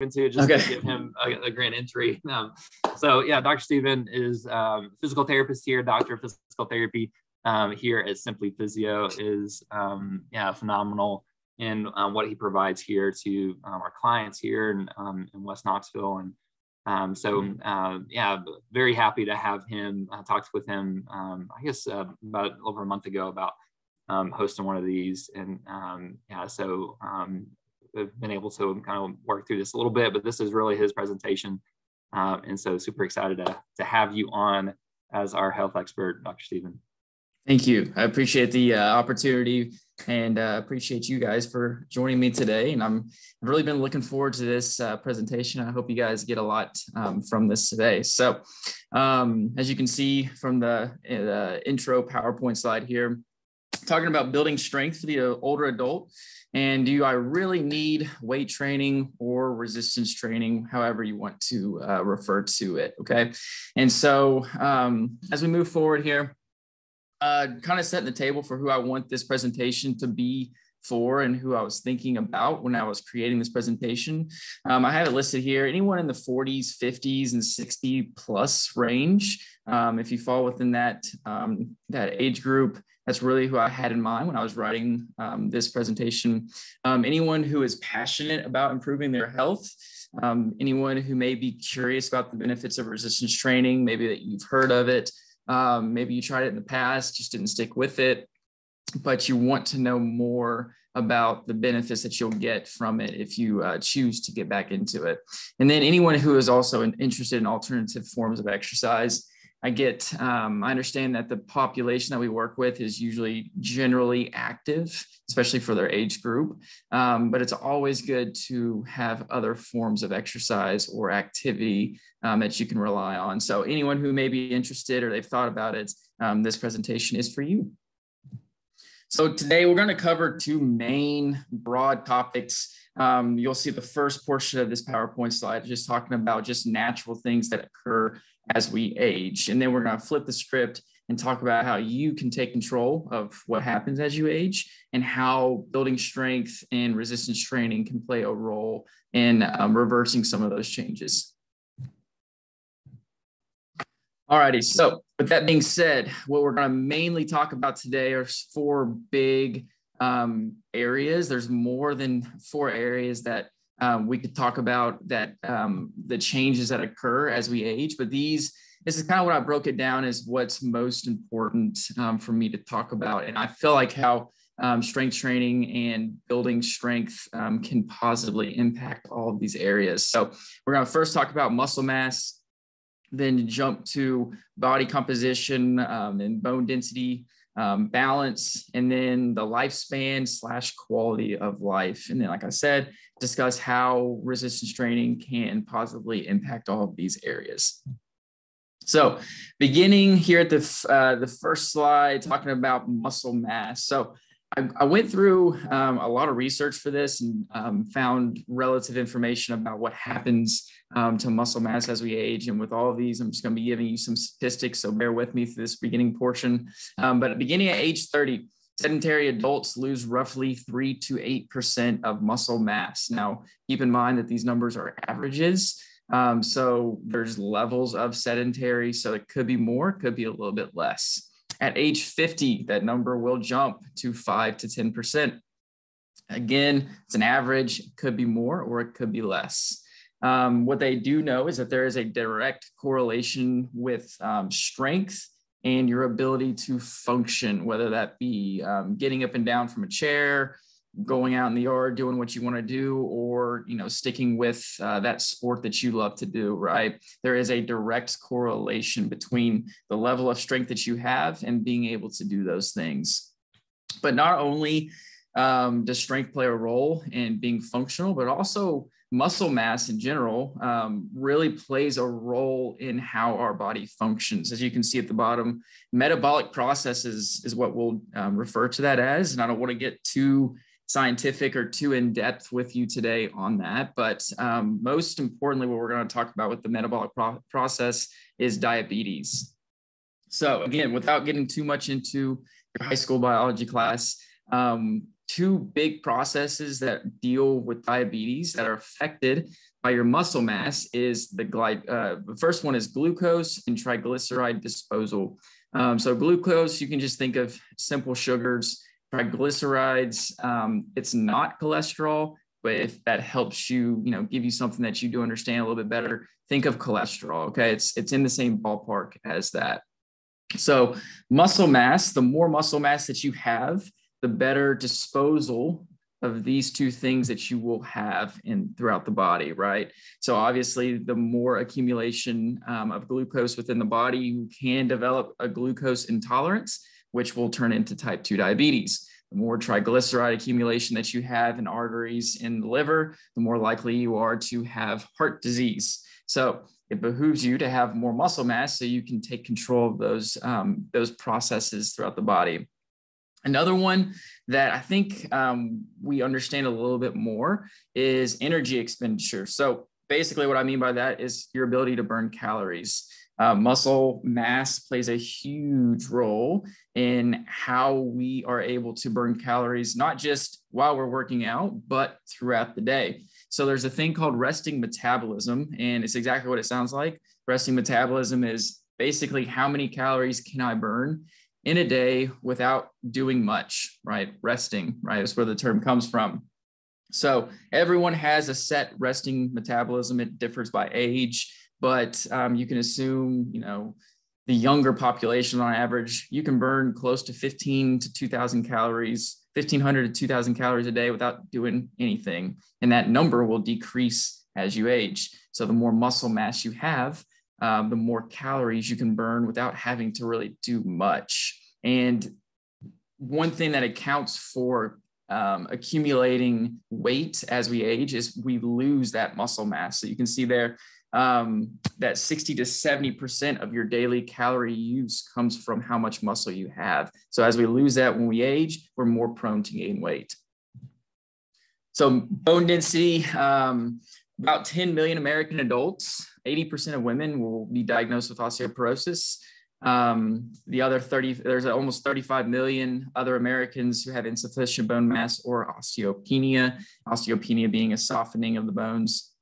to just to give him a grand entry. So yeah, Dr. Steven is physical therapist here, doctor of physical therapy here at Simply Physio, is phenomenal in what he provides here to our clients here in West Knoxville. And very happy to have him. I talked with him, I guess about over a month ago about hosting one of these. And we've been able to kind of work through this a little bit, but this is really his presentation. And so super excited to have you on as our health expert, Dr. Steven. Thank you. I appreciate the opportunity and appreciate you guys for joining me today. And I've really been looking forward to this presentation. I hope you guys get a lot from this today. So as you can see from the intro PowerPoint slide here, talking about building strength for the older adult. And do I really need weight training or resistance training, however you want to refer to it, okay? And so as we move forward here, kind of setting the table for who I want this presentation to be for and who I was thinking about when I was creating this presentation. I have it listed here, anyone in the 40s, 50s, and 60 plus range. If you fall within that age group, that's really who I had in mind when I was writing this presentation. Anyone who is passionate about improving their health, anyone who may be curious about the benefits of resistance training, maybe that you've heard of it, maybe you tried it in the past, just didn't stick with it, but you want to know more about the benefits that you'll get from it if you choose to get back into it. And then anyone who is also interested in alternative forms of exercise. I understand that the population that we work with is usually generally active, especially for their age group. But it's always good to have other forms of exercise or activity that you can rely on. So anyone who may be interested or they've thought about it, this presentation is for you. So today we're going to cover two main broad topics. You'll see the first portion of this PowerPoint slide just talking about just natural things that occur as we age. And then we're going to flip the script and talk about how you can take control of what happens as you age and how building strength and resistance training can play a role in reversing some of those changes. Alrighty, so with that being said, what we're going to mainly talk about today are four big areas. There's more than four areas that we could talk about that the changes that occur as we age, but this is kind of what I broke it down as what's most important for me to talk about. And I feel like how strength training and building strength can positively impact all of these areas. So we're going to first talk about muscle mass, then jump to body composition and bone density, balance, and then the lifespan / quality of life. And then, like I said, discuss how resistance training can positively impact all of these areas. So beginning here at the first slide, talking about muscle mass. So I went through a lot of research for this and found relative information about what happens to muscle mass as we age. And with all of these, I'm just going to be giving you some statistics, so bear with me through this beginning portion. But beginning at age 30, sedentary adults lose roughly 3 to 8% of muscle mass. Now, keep in mind that these numbers are averages. So there's levels of sedentary, so it could be more, it could be a little bit less. At age 50, that number will jump to 5 to 10%. Again, it's an average, it could be more or it could be less. What they do know is that there is a direct correlation with strength and your ability to function, whether that be getting up and down from a chair, going out in the yard, doing what you want to do, or, sticking with that sport that you love to do, right? There is a direct correlation between the level of strength that you have and being able to do those things. But not only does strength play a role in being functional, but also muscle mass in general really plays a role in how our body functions. As you can see at the bottom, metabolic processes is what we'll refer to that as. And I don't want to get too scientific or too in-depth with you today on that. But most importantly, what we're going to talk about with the metabolic process is diabetes. So again, without getting too much into your high school biology class, two big processes that deal with diabetes that are affected by your muscle mass is the first one is glucose and triglyceride disposal. So glucose, you can just think of simple sugars. Triglycerides, it's not cholesterol, but if that helps you, give you something that you do understand a little bit better, think of cholesterol. Okay, it's in the same ballpark as that. So muscle mass, the more muscle mass that you have, the better disposal of these two things that you will have throughout the body, right? So obviously, the more accumulation of glucose within the body, you can develop a glucose intolerance, which will turn into type 2 diabetes. The more triglyceride accumulation that you have in arteries in the liver, the more likely you are to have heart disease. So it behooves you to have more muscle mass so you can take control of those processes throughout the body. Another one that I think we understand a little bit more is energy expenditure. So basically what I mean by that is your ability to burn calories. Muscle mass plays a huge role in how we are able to burn calories, not just while we're working out, but throughout the day. So there's a thing called resting metabolism, and it's exactly what it sounds like. Resting metabolism is basically how many calories can I burn in a day without doing much, right? Resting, right? That's where the term comes from. So everyone has a set resting metabolism. It differs by age, but you can assume, the younger population on average, you can burn close to 15 to 2,000 calories, 1,500 to 2,000 calories a day without doing anything. And that number will decrease as you age. So the more muscle mass you have, the more calories you can burn without having to really do much. And one thing that accounts for accumulating weight as we age is we lose that muscle mass. So you can see there that 60 to 70% of your daily calorie use comes from how much muscle you have. So as we lose that when we age, we're more prone to gain weight. So bone density, about 10 million American adults, 80% of women will be diagnosed with osteoporosis. The other there's almost 35 million other Americans who have insufficient bone mass or osteopenia being a softening of the bones.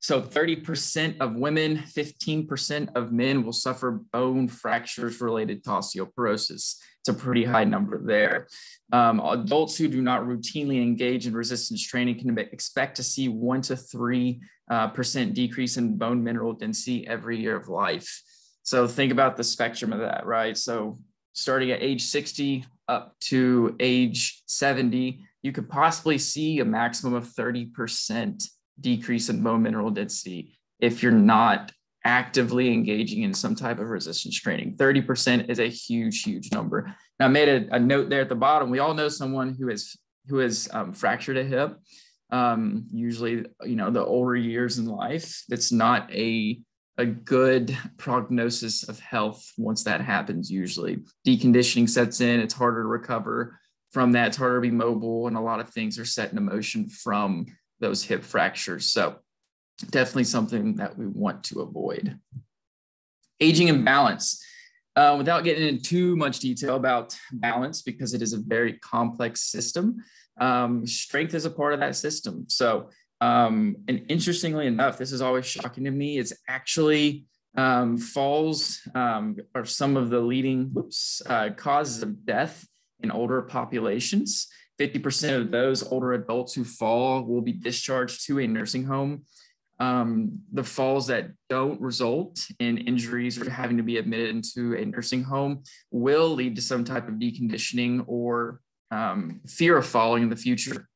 So 30% of women, 15% of men will suffer bone fractures related to osteoporosis. It's a pretty high number there. Adults who do not routinely engage in resistance training can expect to see 1 to 3% decrease in bone mineral density every year of life. So think about the spectrum of that, right? So starting at age 60 up to age 70, you could possibly see a maximum of 30% decrease in bone mineral density if you're not actively engaging in some type of resistance training. 30% is a huge, huge number. Now, I made a note there at the bottom. We all know someone who has fractured a hip. Usually, the older years in life, that's not a good prognosis of health once that happens. Usually deconditioning sets in, it's harder to recover from that, it's harder to be mobile, and a lot of things are set in motion from those hip fractures. So definitely something that we want to avoid. Aging and balance. Without getting into too much detail about balance, because it is a very complex system, strength is a part of that system. So, and interestingly enough, this is always shocking to me, it's actually falls are some of the leading causes of death in older populations. 50% of those older adults who fall will be discharged to a nursing home. The falls that don't result in injuries or having to be admitted into a nursing home will lead to some type of deconditioning or fear of falling in the future.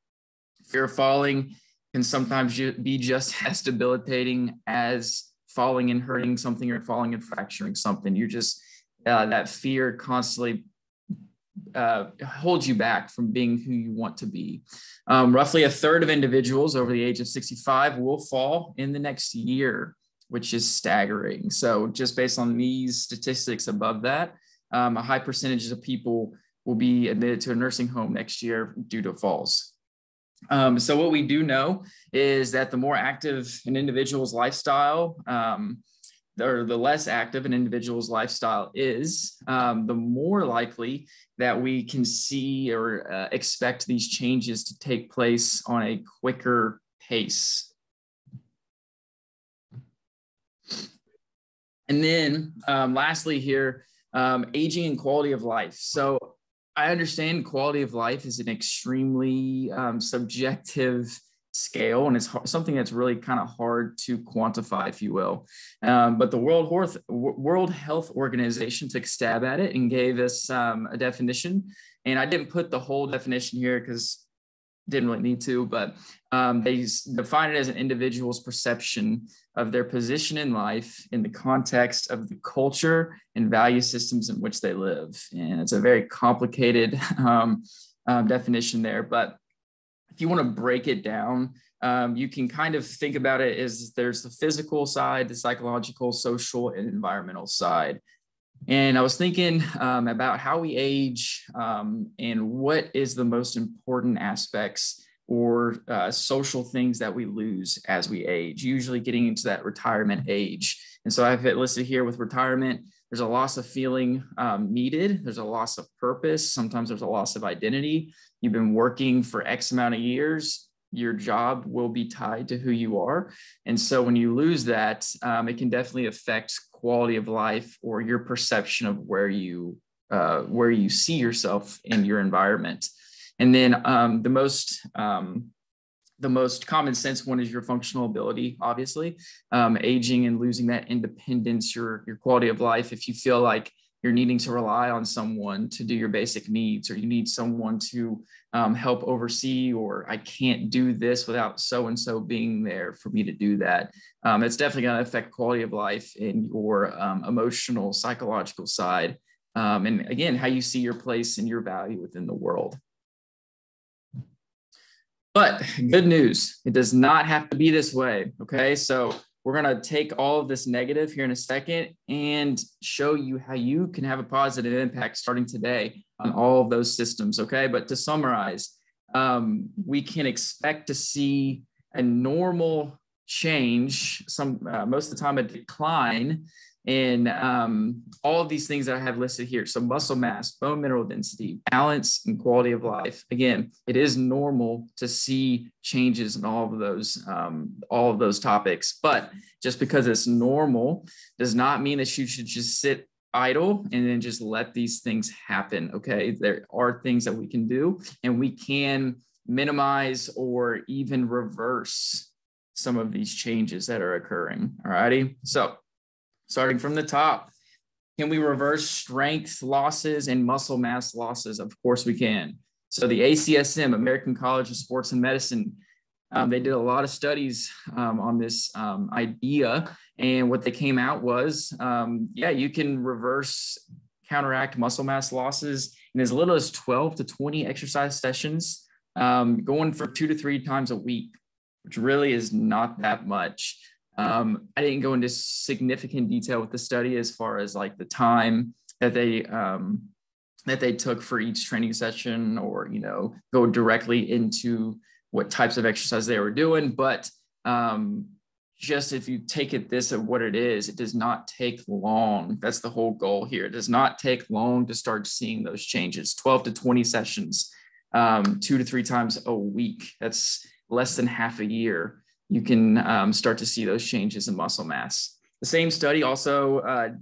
Fear of falling can sometimes be just as debilitating as falling and hurting something or falling and fracturing something. You're just, that fear constantly holds you back from being who you want to be. Roughly a third of individuals over the age of 65 will fall in the next year, which is staggering. So just based on these statistics above that, a high percentage of people will be admitted to a nursing home next year due to falls. So what we do know is that the more active an individual's lifestyle, or the less active an individual's lifestyle is, the more likely that we can see or expect these changes to take place on a quicker pace. And then lastly here, aging and quality of life. So I understand quality of life is an extremely subjective scale, and it's something that's really kind of hard to quantify, if you will. But the World Health Organization took a stab at it and gave us a definition. And I didn't put the whole definition here because didn't really need to, but they define it as an individual's perception of their position in life in the context of the culture and value systems in which they live. And it's a very complicated definition there. But if you want to break it down, you can kind of think about it as there's the physical side, the psychological, social, and environmental side. And I was thinking about how we age and what is the most important aspects or social things that we lose as we age, usually getting into that retirement age. And so I have it listed here with retirement. There's a loss of feeling needed. There's a loss of purpose. Sometimes there's a loss of identity. You've been working for X amount of years. Your job will be tied to who you are. And so when you lose that, it can definitely affect quality of life or your perception of where you see yourself in your environment. And then the most common sense one is your functional ability, obviously. Aging and losing that independence, your quality of life. If you feel like you're needing to rely on someone to do your basic needs, or you need someone to help oversee, or I can't do this without so-and-so being there for me to do that. It's definitely going to affect quality of life in your emotional, psychological side. And again, how you see your place and your value within the world. But good news, it does not have to be this way. Okay, so we're going to take all of this negative here in a second and show you how you can have a positive impact starting today on all of those systems. Okay, but to summarize, we can expect to see a normal change, most of the time a decline in all of these things that I have listed here. So muscle mass, bone mineral density, balance, and quality of life. Again, it is normal to see changes in all of those topics, but just because it's normal does not mean that you should just sit idle and then just let these things happen. Okay, there are things that we can do, and we can minimize or even reverse some of these changes that are occurring. All righty, so starting from the top, can we reverse strength losses and muscle mass losses? Of course we can. So the ACSM, American College of Sports and Medicine, they did a lot of studies on this idea. And what they came out was, you can counteract muscle mass losses in as little as 12 to 20 exercise sessions, going for 2 to 3 times a week, which really is not that much. I didn't go into significant detail with the study as far as like the time that they took for each training session, or go directly into what types of exercise they were doing. But just if you take it this at what it is, it does not take long. That's the whole goal here. It does not take long to start seeing those changes. 12 to 20 sessions, 2 to 3 times a week. That's less than half a year. You can start to see those changes in muscle mass. The same study also,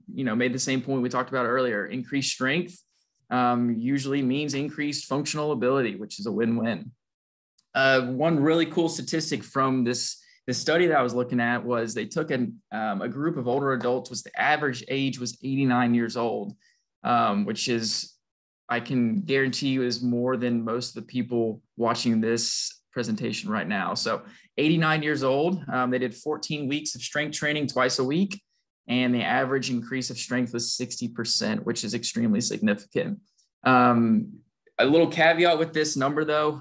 made the same point we talked about earlier. Increased strength usually means increased functional ability, which is a win-win. One really cool statistic from this study that I was looking at was they took a group of older adults. The average age was 89 years old, which is, I can guarantee you, is more than most of the people watching this presentation right now. So 89 years old, they did 14 weeks of strength training twice a week, and the average increase of strength was 60%, which is extremely significant. A little caveat with this number, though,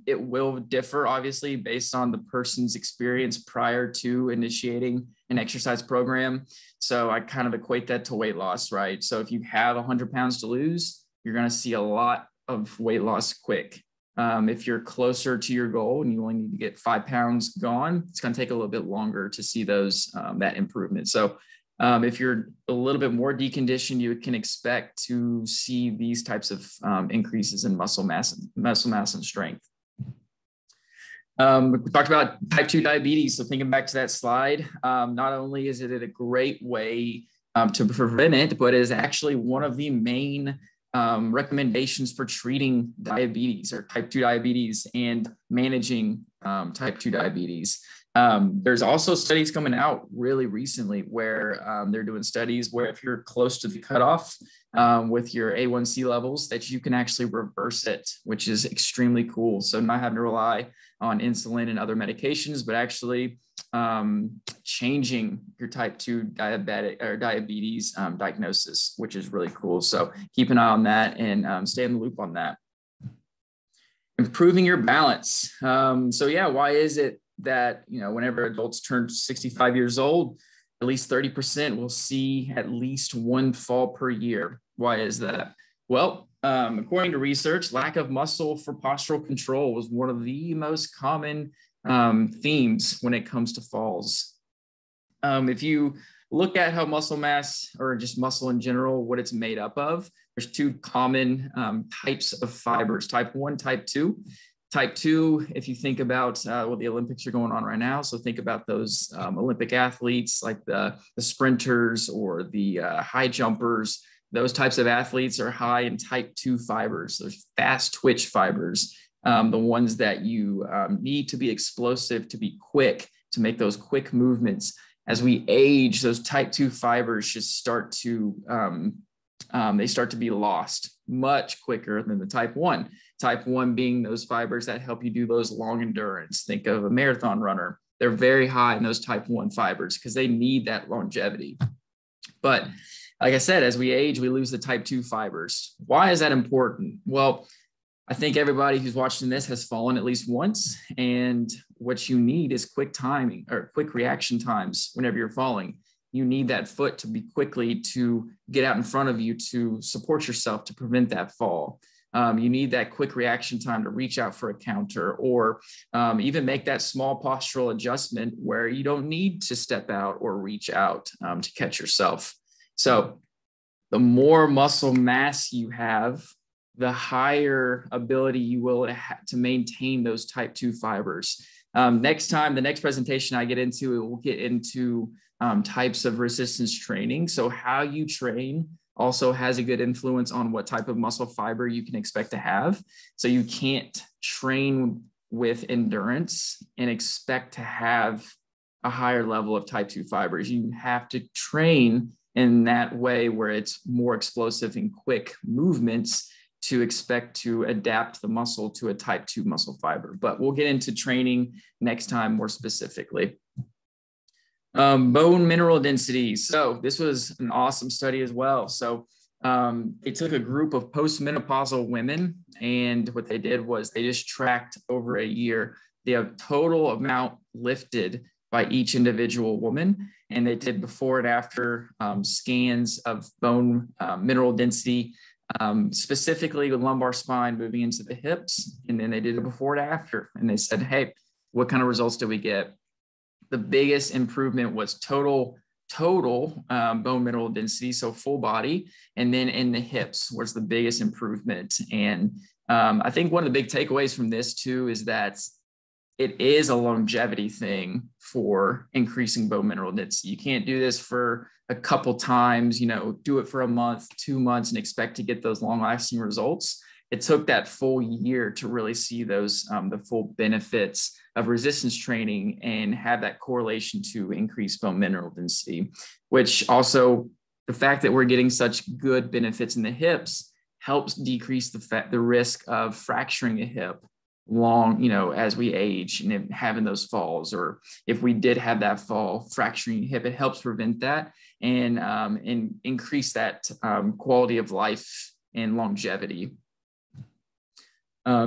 it will differ, obviously, based on the person's experience prior to initiating an exercise program. So I kind of equate that to weight loss, right? So if you have 100 pounds to lose, you're going to see a lot of weight loss quick. If you're closer to your goal and you only need to get 5 pounds gone, it's going to take a little bit longer to see that improvement. So if you're a little bit more deconditioned, you can expect to see these types of increases in muscle mass and strength. We talked about type 2 diabetes. So thinking back to that slide, not only is it a great way to prevent it, but it is actually one of the main recommendations for treating diabetes or type 2 diabetes and managing type 2 diabetes. There's also studies coming out really recently where they're doing studies where if you're close to the cutoff with your A1C levels, that you can actually reverse it, which is extremely cool. So not having to rely on insulin and other medications, but actually changing your type 2 diabetes diagnosis, which is really cool. So keep an eye on that and stay in the loop on that. Improving your balance. So yeah, why is it that, whenever adults turn 65 years old, at least 30% will see at least one fall per year? Why is that? Well, according to research, lack of muscle for postural control was one of the most common themes when it comes to falls. If you look at how muscle mass, or just muscle in general, what it's made up of, there's two common types of fibers, type 1, type 2. Type 2, if you think about the Olympics are going on right now, so think about those Olympic athletes like the sprinters or the high jumpers. Those types of athletes are high in type 2 fibers. There's fast twitch fibers, the ones that you need to be explosive, to be quick, to make those quick movements. As we age, those type 2 fibers just start to be lost much quicker than the type 1. Type 1 being those fibers that help you do those long endurance. Think of a marathon runner. They're very high in those type 1 fibers because they need that longevity. But like I said, as we age, we lose the type 2 fibers. Why is that important? Well, I think everybody who's watching this has fallen at least once. And what you need is quick timing or quick reaction times whenever you're falling. You need that foot to be quickly to get out in front of you to support yourself to prevent that fall. You need that quick reaction time to reach out for a counter, or even make that small postural adjustment where you don't need to step out or reach out to catch yourself. So the more muscle mass you have, the higher ability you will to maintain those type 2 fibers. Next time, the next presentation I get into, we'll get into types of resistance training. So how you train also has a good influence on what type of muscle fiber you can expect to have. So you can't train with endurance and expect to have a higher level of type 2 fibers. You have to train in that way where it's more explosive and quick movements to expect to adapt the muscle to a type 2 muscle fiber. But we'll get into training next time more specifically. Bone mineral density. So this was an awesome study as well. So they took a group of postmenopausal women, and what they did was they just tracked over a year the total amount lifted by each individual woman. And they did before and after scans of bone mineral density, specifically with lumbar spine moving into the hips. And then they did it before and after. And they said, hey, what kind of results did we get? The biggest improvement was total bone mineral density, so full body, and then in the hips was the biggest improvement. And I think one of the big takeaways from this too is that it is a longevity thing for increasing bone mineral density. You can't do this for a couple times, do it for a month, 2 months, and expect to get those long-lasting results. It took that full year to really see those the full benefits of resistance training and have that correlation to increased bone mineral density, which also the fact that we're getting such good benefits in the hips helps decrease the risk of fracturing a hip as we age and having those falls, or if we did have that fall, fracturing hip, it helps prevent that and increase that quality of life and longevity.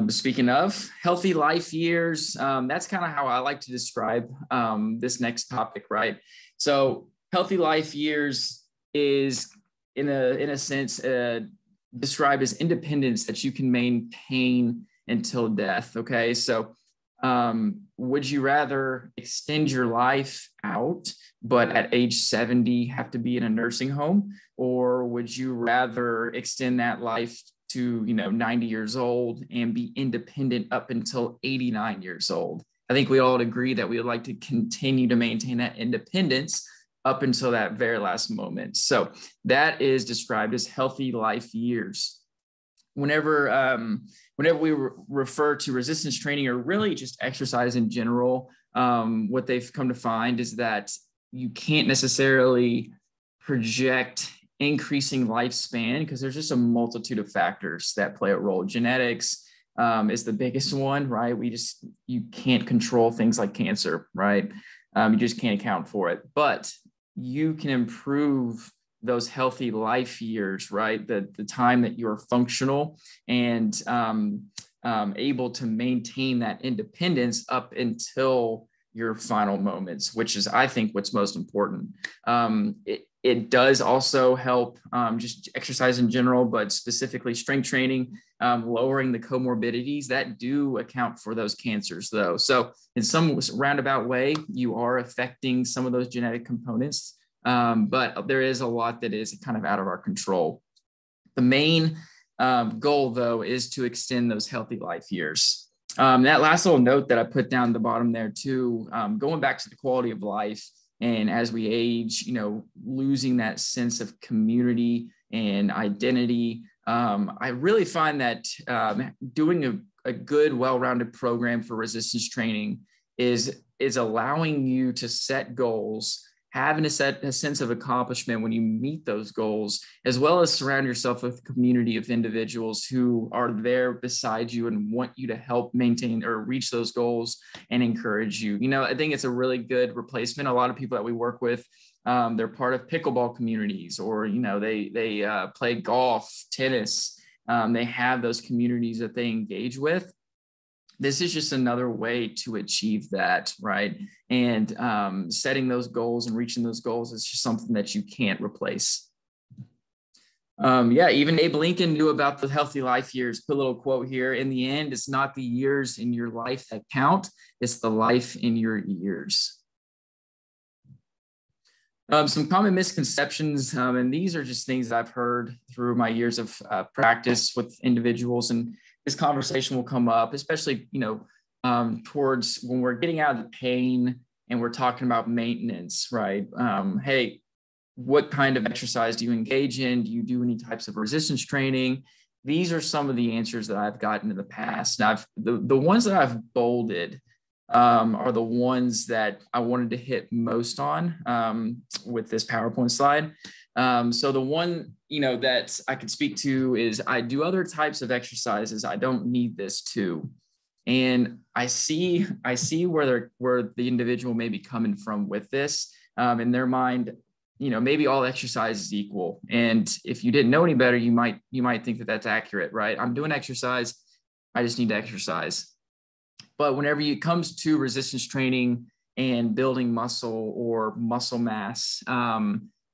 Speaking of healthy life years, that's kind of how I like to describe this next topic, right? So healthy life years is in a sense described as independence that you can maintain until death. Okay. So would you rather extend your life out, but at age 70 have to be in a nursing home? Or would you rather extend that life to 90 years old and be independent up until 89 years old? I think we all would agree that we would like to continue to maintain that independence up until that very last moment. So that is described as healthy life years. Whenever we refer to resistance training, or really just exercise in general, what they've come to find is that you can't necessarily project increasing lifespan because there's just a multitude of factors that play a role. Genetics is the biggest one, right? You can't control things like cancer, right? You just can't account for it, but you can improve those healthy life years, right? The time that you're functional and able to maintain that independence up until your final moments, which is, I think, what's most important. It does also help just exercise in general, but specifically strength training, lowering the comorbidities that do account for those cancers, though. So in some roundabout way, you are affecting some of those genetic components, but there is a lot that is kind of out of our control. The main goal, though, is to extend those healthy life years. That last little note that I put down the bottom there too, going back to the quality of life, and as we age, losing that sense of community and identity. I really find that doing a good, well-rounded program for resistance training is allowing you to set goals, having a sense of accomplishment when you meet those goals, as well as surround yourself with a community of individuals who are there beside you and want you to help maintain or reach those goals and encourage you. I think it's a really good replacement. A lot of people that we work with, they're part of pickleball communities, or, they play golf, tennis. They have those communities that they engage with. This is just another way to achieve that, right? And setting those goals and reaching those goals is just something that you can't replace. Even Abe Lincoln knew about the healthy life years. Put a little quote here: in the end, it's not the years in your life that count, it's the life in your years. Some common misconceptions, and these are just things that I've heard through my years of practice with individuals, and this conversation will come up, especially, towards when we're getting out of the pain and we're talking about maintenance, right? Hey, what kind of exercise do you engage in? Do you do any types of resistance training? These are some of the answers that I've gotten in the past. And the ones that I've bolded are the ones that I wanted to hit most on with this PowerPoint slide. So the one, that I could speak to is I do other types of exercises. I don't need this too. And I see where the individual may be coming from with this. In their mind, maybe all exercise is equal. And if you didn't know any better, you might think that that's accurate, right? I'm doing exercise. I just need to exercise. But whenever it comes to resistance training and building muscle or muscle mass,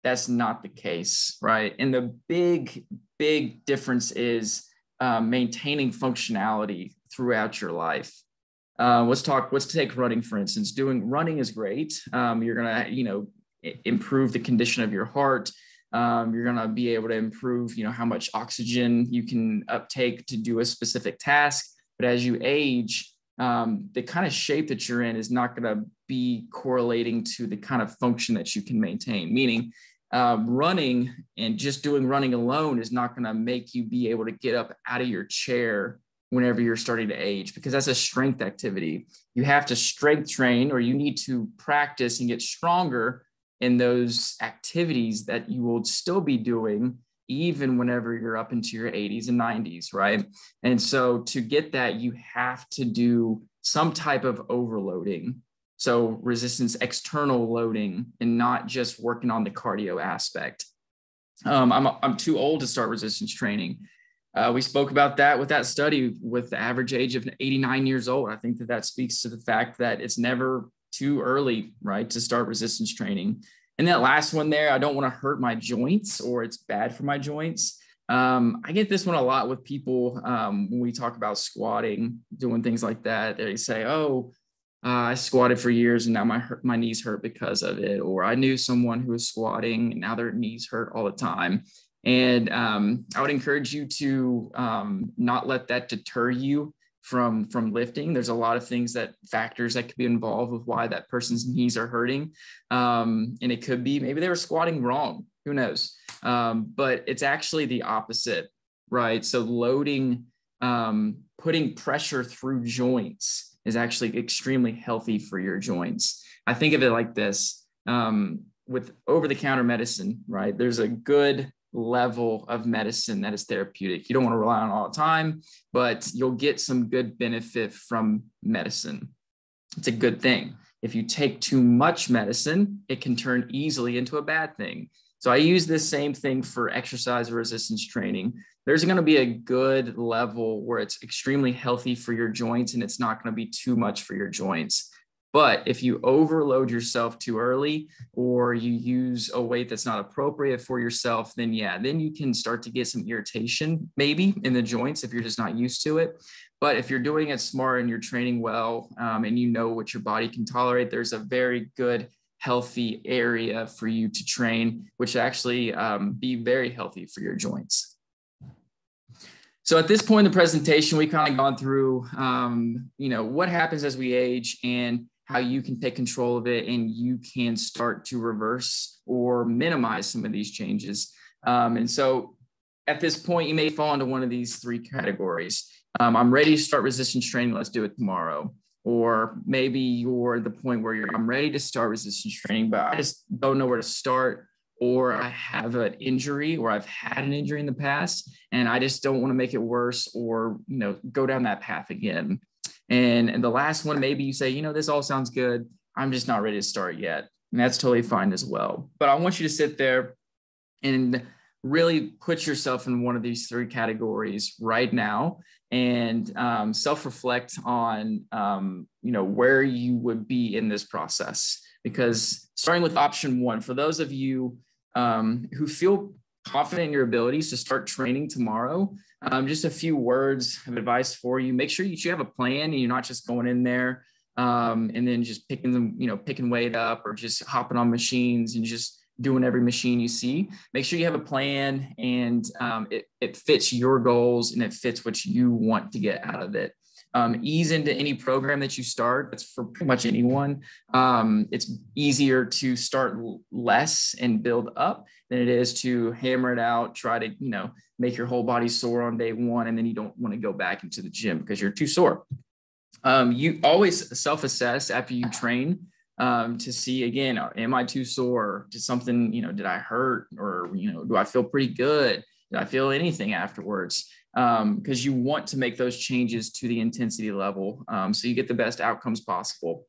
that's not the case, right? And the big difference is maintaining functionality throughout your life. Let's take running, for instance. Running is great. You're gonna, improve the condition of your heart. You're gonna be able to improve, how much oxygen you can uptake to do a specific task. But as you age, the kind of shape that you're in is not gonna be correlating to the kind of function that you can maintain. Meaning, running and just doing running alone is not going to make you be able to get up out of your chair whenever you're starting to age, because that's a strength activity. You have to strength train, or you need to practice and get stronger in those activities that you will still be doing even whenever you're up into your 80s and 90s, right? And so to get that, you have to do some type of overloading. So resistance, external loading, and not just working on the cardio aspect. I'm too old to start resistance training. We spoke about that with that study with the average age of 89 years old. I think that speaks to the fact that it's never too early, right, to start resistance training. And that last one there, I don't want to hurt my joints, or it's bad for my joints. I get this one a lot with people when we talk about squatting, doing things like that. They say, oh, I squatted for years and now my knees hurt because of it. Or I knew someone who was squatting and now their knees hurt all the time. And I would encourage you to not let that deter you from lifting. There's a lot of factors that could be involved with why that person's knees are hurting. And it could be maybe they were squatting wrong, who knows? But it's actually the opposite, right? So loading, putting pressure through joints is actually extremely healthy for your joints. I think of it like this, with over-the-counter medicine, right? There's a good level of medicine that is therapeutic. You don't want to rely on it all the time, but you'll get some good benefit from medicine. It's a good thing. If you take too much medicine, it can turn easily into a bad thing. So I use this same thing for exercise resistance training. There's going to be a good level where it's extremely healthy for your joints and it's not going to be too much for your joints. But if you overload yourself too early, or you use a weight that's not appropriate for yourself, then you can start to get some irritation maybe in the joints if you're just not used to it. But if you're doing it smart and you're training well, and you know what your body can tolerate, there's a very good, healthy area for you to train, which actually be very healthy for your joints. So at this point in the presentation, we've kind of gone through, what happens as we age and how you can take control of it, and you can start to reverse or minimize some of these changes. And so at this point, you may fall into one of these three categories. I'm ready to start resistance training. Let's do it tomorrow. Or maybe you're at the point where I'm ready to start resistance training, but I just don't know where to start. Or I have an injury, or I've had an injury in the past, and I just don't want to make it worse or, go down that path again. And the last one, maybe you say, this all sounds good. I'm just not ready to start yet. And that's totally fine as well. But I want you to sit there and really put yourself in one of these three categories right now, and self-reflect on, where you would be in this process. Because starting with option one, for those of you who feel confident in your abilities to start training tomorrow, just a few words of advice for you. Make sure you have a plan and you're not just going in there and then just picking weight up or just hopping on machines and just doing every machine you see. Make sure you have a plan and it fits your goals and it fits what you want to get out of it. Ease into any program that you start. That's for pretty much anyone. It's easier to start less and build up than it is to hammer it out, try to, make your whole body sore on day one, and then you don't want to go back into the gym because you're too sore. You always self-assess after you train to see, again, am I too sore? Did something, did I hurt? Or, do I feel pretty good? Did I feel anything afterwards? Because you want to make those changes to the intensity level so you get the best outcomes possible.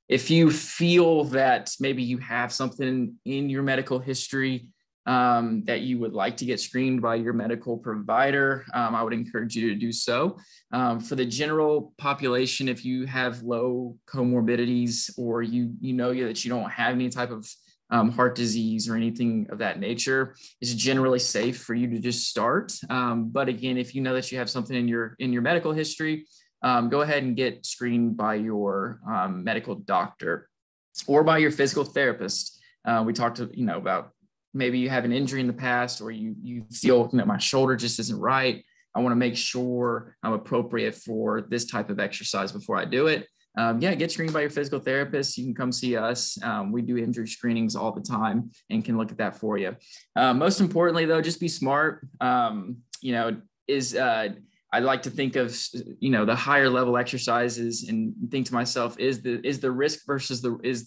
If you feel that maybe you have something in your medical history that you would like to get screened by your medical provider, I would encourage you to do so. For the general population, if you have low comorbidities or you know that you don't have any type of heart disease or anything of that nature, it's generally safe for you to just start. But again, if you know that you have something in your medical history, go ahead and get screened by your medical doctor or by your physical therapist. We talked about maybe you have an injury in the past, or you feel my shoulder just isn't right. I want to make sure I'm appropriate for this type of exercise before I do it. Get screened by your physical therapist. You can come see us. We do injury screenings all the time and can look at that for you. Most importantly, though, just be smart. I like to think of, the higher level exercises and think to myself, is the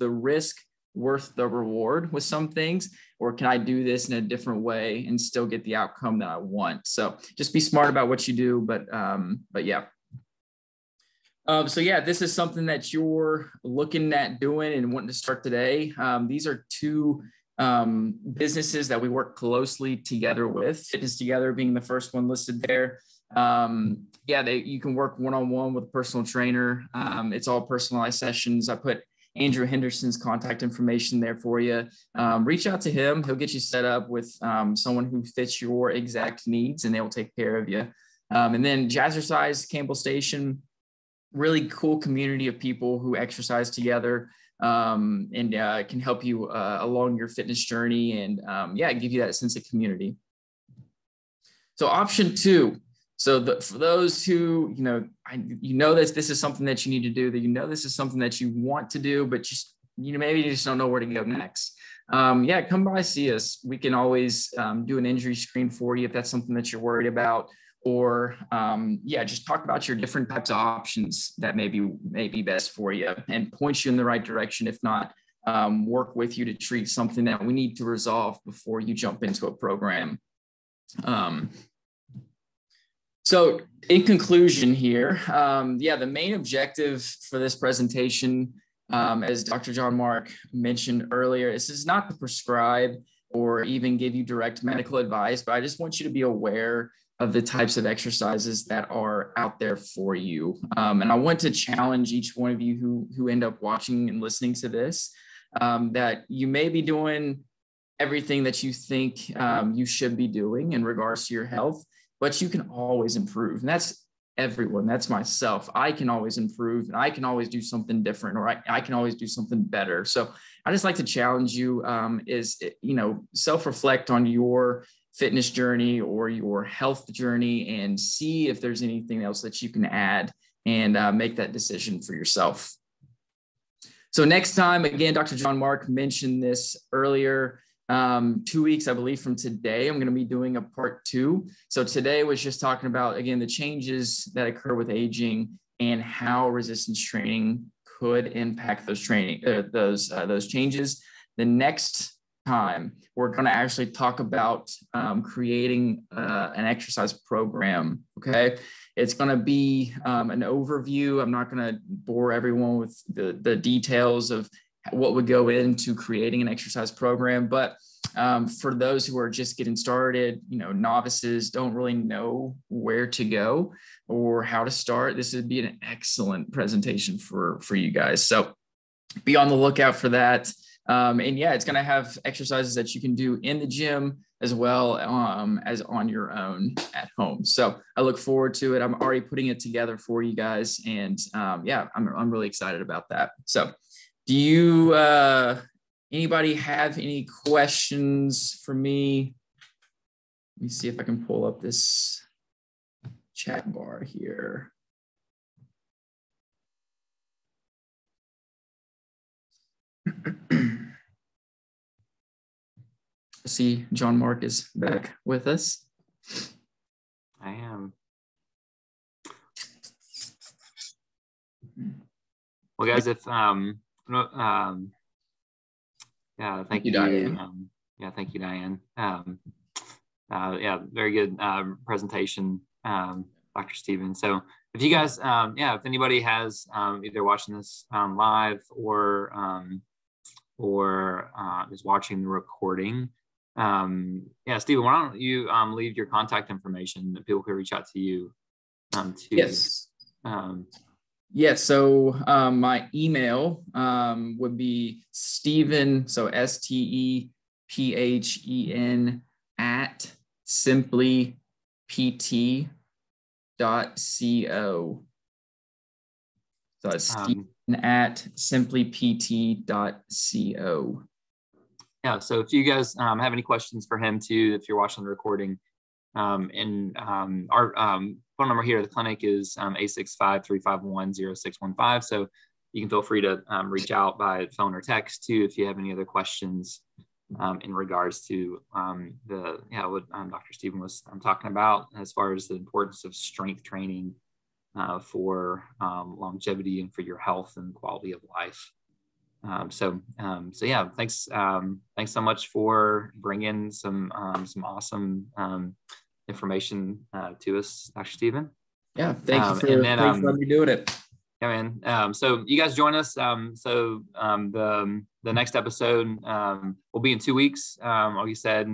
risk worth the reward with some things, or can I do this in a different way and still get the outcome that I want? So just be smart about what you do, but yeah. This is something that you're looking at doing and wanting to start today. These are two businesses that we work closely together with, Fitness Together being the first one listed there. You can work one-on-one with a personal trainer. It's all personalized sessions. I put Andrew Henderson's contact information there for you. Reach out to him. He'll get you set up with someone who fits your exact needs, and they will take care of you. And then Jazzercise, Campbell Station, really cool community of people who exercise together and can help you along your fitness journey and give you that sense of community. So option two, So for those who, this is something that you need to do, that this is something that you want to do, but just, maybe you just don't know where to go next. Come by, see us. We can always do an injury screen for you if that's something that you're worried about, or just talk about your different types of options that may be best for you and point you in the right direction. If not, work with you to treat something that we need to resolve before you jump into a program. So in conclusion here, the main objective for this presentation, as Dr. John Mark mentioned earlier, this is not to prescribe or even give you direct medical advice, but I just want you to be aware of the types of exercises that are out there for you. And I want to challenge each one of you who end up watching and listening to this, that you may be doing everything that you think you should be doing in regards to your health, but you can always improve. And that's everyone. That's myself. I can always improve, and I can always do something different, or I can always do something better. So I just like to challenge you self-reflect on your fitness journey or your health journey and see if there's anything else that you can add and make that decision for yourself. So next time, again, Dr. John Mark mentioned this earlier, 2 weeks, I believe, from today, I'm going to be doing a part 2. So today was just talking about, again, the changes that occur with aging and how resistance training could impact those changes. The next time, we're going to actually talk about creating an exercise program. Okay. It's going to be an overview. I'm not going to bore everyone with the details of what would go into creating an exercise program. But for those who are just getting started, novices, don't really know where to go or how to start, this would be an excellent presentation for you guys. So be on the lookout for that. It's going to have exercises that you can do in the gym as well as on your own at home. So I look forward to it. I'm already putting it together for you guys. And I'm really excited about that. So do you, anybody have any questions for me? Let me see if I can pull up this chat bar here. See, John Mark is back with us. I am. Well, guys, if thank you, Diane. Thank you, Diane. Very good presentation, Dr. Steven. So if you guys, if anybody has either watching this live or is watching the recording, Steven, why don't you leave your contact information that people can reach out to you too? Yes. So my email would be Stephen, so STEPHEN at simplypt.co. So it's Stephen at simplypt.co. Yeah, so if you guys have any questions for him too, if you're watching the recording, our phone number here at the clinic is 865-351-0615. So you can feel free to reach out by phone or text too if you have any other questions in regards to what Dr. Steven was talking about as far as the importance of strength training for longevity and for your health and quality of life. Thanks so much for bringing some awesome information to us, Dr. Steven. Yeah, thanks for letting me do it. Yeah, man. So you guys join us. The next episode will be in 2 weeks, like you said,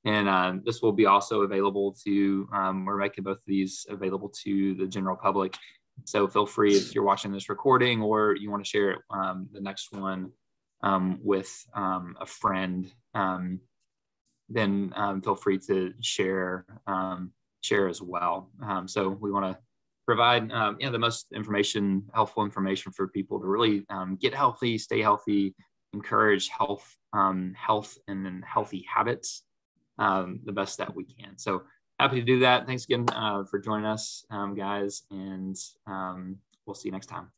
and this will be also available to. We're making both of these available to the general public. So feel free if you're watching this recording or you want to share it, the next one with a friend. Then feel free to share as well. So we want to provide the most helpful information for people to really get healthy, stay healthy, encourage health and then healthy habits the best that we can. So Happy to do that. Thanks again for joining us, guys, and we'll see you next time.